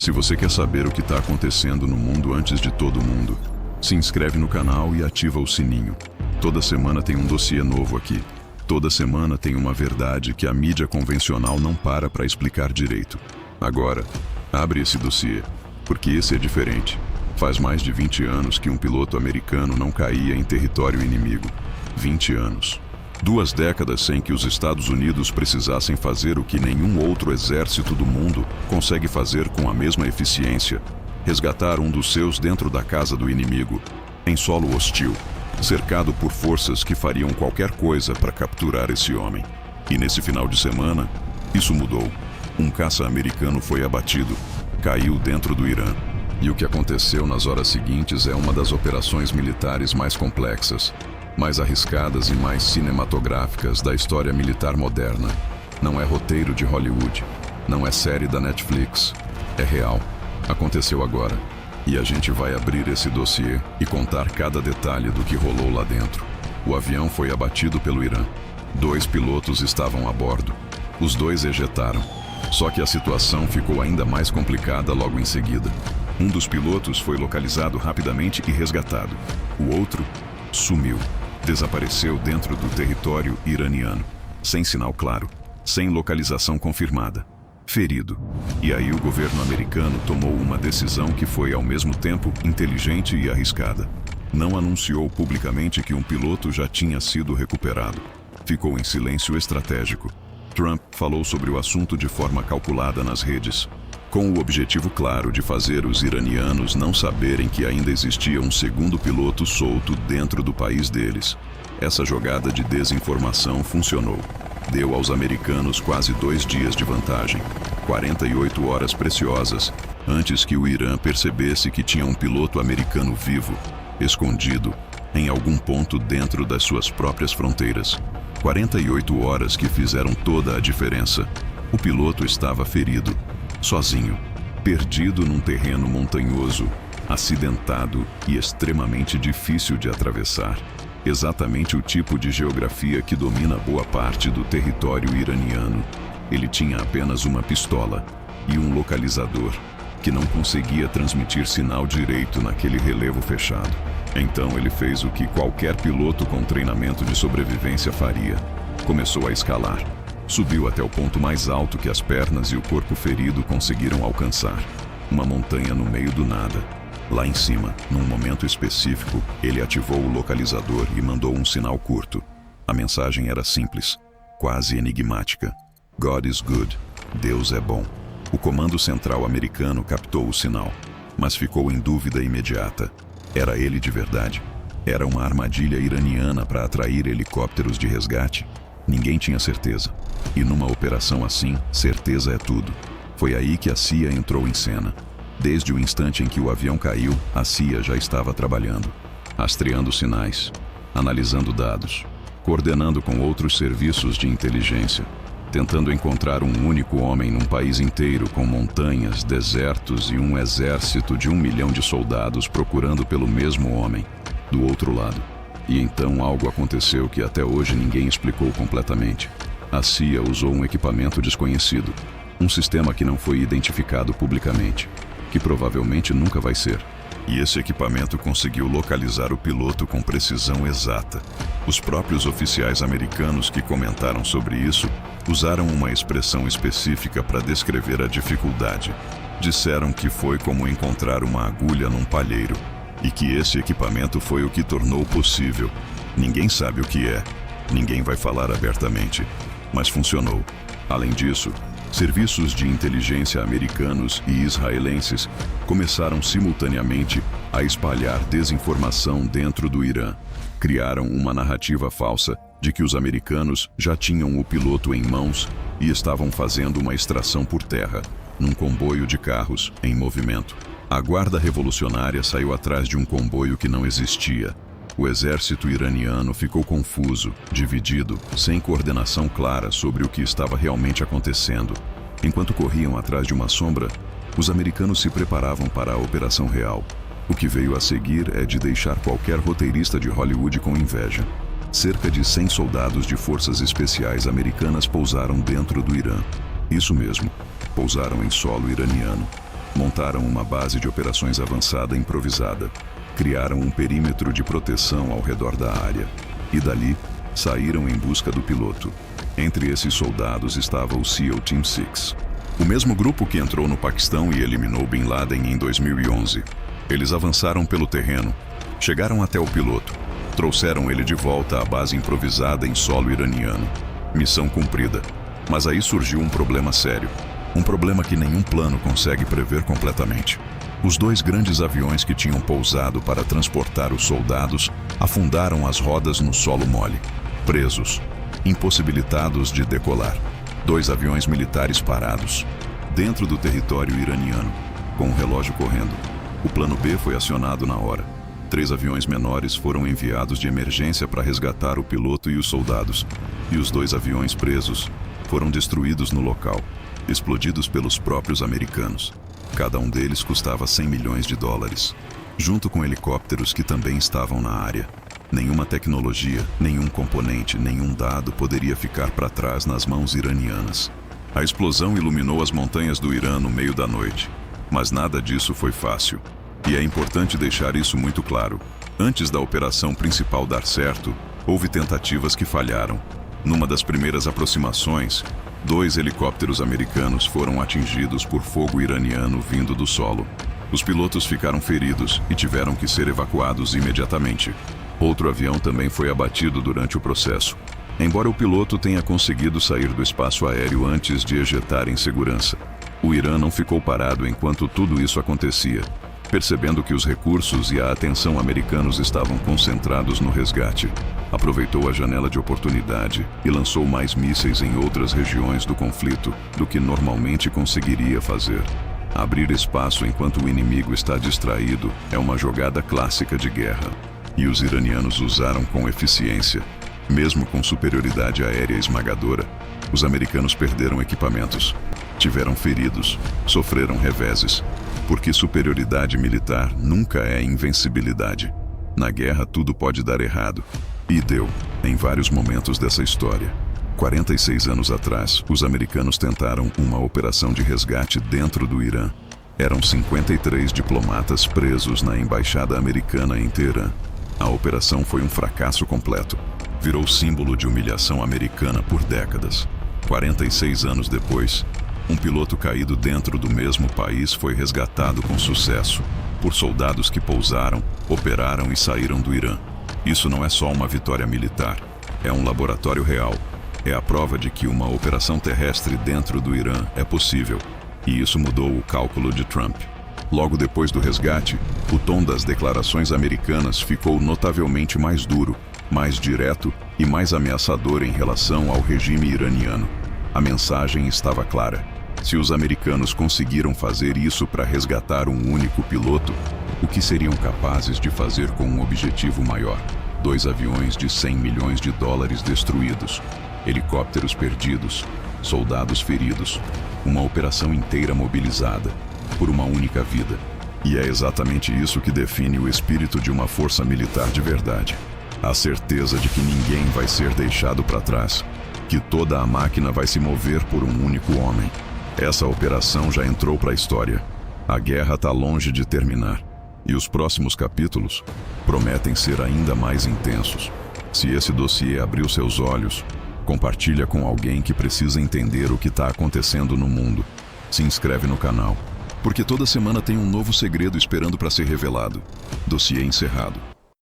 Se você quer saber o que está acontecendo no mundo antes de todo mundo, se inscreve no canal e ativa o sininho. Toda semana tem um dossiê novo aqui. Toda semana tem uma verdade que a mídia convencional não para explicar direito. Agora, abre esse dossiê, porque esse é diferente. Faz mais de 20 anos que um piloto americano não caía em território inimigo. 20 anos. 2 décadas sem que os Estados Unidos precisassem fazer o que nenhum outro exército do mundo consegue fazer com a mesma eficiência: resgatar um dos seus dentro da casa do inimigo, em solo hostil, cercado por forças que fariam qualquer coisa para capturar esse homem. E nesse final de semana, isso mudou. Um caça americano foi abatido, caiu dentro do Irã. E o que aconteceu nas horas seguintes é uma das operações militares mais complexas, mais arriscadas e mais cinematográficas da história militar moderna. Não é roteiro de Hollywood, não é série da Netflix, é real. Aconteceu agora. E a gente vai abrir esse dossiê e contar cada detalhe do que rolou lá dentro. O avião foi abatido pelo Irã. 2 pilotos estavam a bordo. Os 2 ejetaram. Só que a situação ficou ainda mais complicada logo em seguida. Um dos pilotos foi localizado rapidamente e resgatado. O outro sumiu. Desapareceu dentro do território iraniano, sem sinal claro, sem localização confirmada, ferido. E aí o governo americano tomou uma decisão que foi ao mesmo tempo inteligente e arriscada. Não anunciou publicamente que um piloto já tinha sido recuperado. Ficou em silêncio estratégico. Trump falou sobre o assunto de forma calculada nas redes, com o objetivo claro de fazer os iranianos não saberem que ainda existia um segundo piloto solto dentro do país deles. Essa jogada de desinformação funcionou. Deu aos americanos quase 2 dias de vantagem, 48 horas preciosas, antes que o Irã percebesse que tinha um piloto americano vivo, escondido, em algum ponto dentro das suas próprias fronteiras. 48 horas que fizeram toda a diferença. O piloto estava ferido, sozinho, perdido num terreno montanhoso, acidentado e extremamente difícil de atravessar. Exatamente o tipo de geografia que domina boa parte do território iraniano. Ele tinha apenas uma pistola e um localizador, que não conseguia transmitir sinal direito naquele relevo fechado. Então ele fez o que qualquer piloto com treinamento de sobrevivência faria. Começou a escalar. Subiu até o ponto mais alto que as pernas e o corpo ferido conseguiram alcançar. Uma montanha no meio do nada. Lá em cima, num momento específico, ele ativou o localizador e mandou um sinal curto. A mensagem era simples, quase enigmática. God is good. Deus é bom. O comando central americano captou o sinal, mas ficou em dúvida imediata. Era ele de verdade? Era uma armadilha iraniana para atrair helicópteros de resgate? Ninguém tinha certeza. E numa operação assim, certeza é tudo. Foi aí que a CIA entrou em cena. Desde o instante em que o avião caiu, a CIA já estava trabalhando, rastreando sinais, analisando dados, coordenando com outros serviços de inteligência, tentando encontrar um único homem num país inteiro com montanhas, desertos e um exército de 1 milhão de soldados procurando pelo mesmo homem, do outro lado. E então algo aconteceu que até hoje ninguém explicou completamente. A CIA usou um equipamento desconhecido, um sistema que não foi identificado publicamente, que provavelmente nunca vai ser. E esse equipamento conseguiu localizar o piloto com precisão exata. Os próprios oficiais americanos que comentaram sobre isso usaram uma expressão específica para descrever a dificuldade. Disseram que foi como encontrar uma agulha num palheiro, e que esse equipamento foi o que tornou possível. Ninguém sabe o que é, ninguém vai falar abertamente, mas funcionou. Além disso, serviços de inteligência americanos e israelenses começaram simultaneamente a espalhar desinformação dentro do Irã. Criaram uma narrativa falsa de que os americanos já tinham o piloto em mãos e estavam fazendo uma extração por terra, num comboio de carros em movimento. A guarda revolucionária saiu atrás de um comboio que não existia. O exército iraniano ficou confuso, dividido, sem coordenação clara sobre o que estava realmente acontecendo. Enquanto corriam atrás de uma sombra, os americanos se preparavam para a operação real. O que veio a seguir é de deixar qualquer roteirista de Hollywood com inveja. Cerca de 100 soldados de forças especiais americanas pousaram dentro do Irã. Isso mesmo, pousaram em solo iraniano. Montaram uma base de operações avançada improvisada. Criaram um perímetro de proteção ao redor da área. E dali, saíram em busca do piloto. Entre esses soldados estava o SEAL Team 6. O mesmo grupo que entrou no Paquistão e eliminou Bin Laden em 2011. Eles avançaram pelo terreno, chegaram até o piloto, trouxeram ele de volta à base improvisada em solo iraniano. Missão cumprida. Mas aí surgiu um problema sério. Um problema que nenhum plano consegue prever completamente. Os dois grandes aviões que tinham pousado para transportar os soldados afundaram as rodas no solo mole. Presos, impossibilitados de decolar. 2 aviões militares parados, dentro do território iraniano, com o relógio correndo. O plano B foi acionado na hora. 3 aviões menores foram enviados de emergência para resgatar o piloto e os soldados. E os 2 aviões presos foram destruídos no local, explodidos pelos próprios americanos. Cada um deles custava $100 milhões, junto com helicópteros que também estavam na área. Nenhuma tecnologia, nenhum componente, nenhum dado poderia ficar para trás nas mãos iranianas. A explosão iluminou as montanhas do Irã no meio da noite. Mas nada disso foi fácil. E é importante deixar isso muito claro. Antes da operação principal dar certo, houve tentativas que falharam. Numa das primeiras aproximações, 2 helicópteros americanos foram atingidos por fogo iraniano vindo do solo. Os pilotos ficaram feridos e tiveram que ser evacuados imediatamente. Outro avião também foi abatido durante o processo. Embora o piloto tenha conseguido sair do espaço aéreo antes de ejetar em segurança, o Irã não ficou parado enquanto tudo isso acontecia. Percebendo que os recursos e a atenção americanos estavam concentrados no resgate, aproveitou a janela de oportunidade e lançou mais mísseis em outras regiões do conflito do que normalmente conseguiria fazer. Abrir espaço enquanto o inimigo está distraído é uma jogada clássica de guerra. E os iranianos usaram com eficiência. Mesmo com superioridade aérea esmagadora, os americanos perderam equipamentos, tiveram feridos, sofreram reveses, porque superioridade militar nunca é invencibilidade. Na guerra tudo pode dar errado, e deu, em vários momentos dessa história. 46 anos atrás, os americanos tentaram uma operação de resgate dentro do Irã. Eram 53 diplomatas presos na embaixada americana em Teherã. A operação foi um fracasso completo. Virou símbolo de humilhação americana por décadas. 46 anos depois, um piloto caído dentro do mesmo país foi resgatado com sucesso por soldados que pousaram, operaram e saíram do Irã. Isso não é só uma vitória militar, é um laboratório real. É a prova de que uma operação terrestre dentro do Irã é possível. E isso mudou o cálculo de Trump. Logo depois do resgate, o tom das declarações americanas ficou notavelmente mais duro, mais direto e mais ameaçador em relação ao regime iraniano. A mensagem estava clara. Se os americanos conseguiram fazer isso para resgatar um único piloto, o que seriam capazes de fazer com um objetivo maior? 2 aviões de $100 milhões destruídos, helicópteros perdidos, soldados feridos, uma operação inteira mobilizada por uma única vida. E é exatamente isso que define o espírito de uma força militar de verdade. A certeza de que ninguém vai ser deixado para trás, que toda a máquina vai se mover por um único homem. Essa operação já entrou para a história. A guerra está longe de terminar. E os próximos capítulos prometem ser ainda mais intensos. Se esse dossiê abriu seus olhos, compartilha com alguém que precisa entender o que está acontecendo no mundo. Se inscreve no canal, porque toda semana tem um novo segredo esperando para ser revelado. Dossiê encerrado.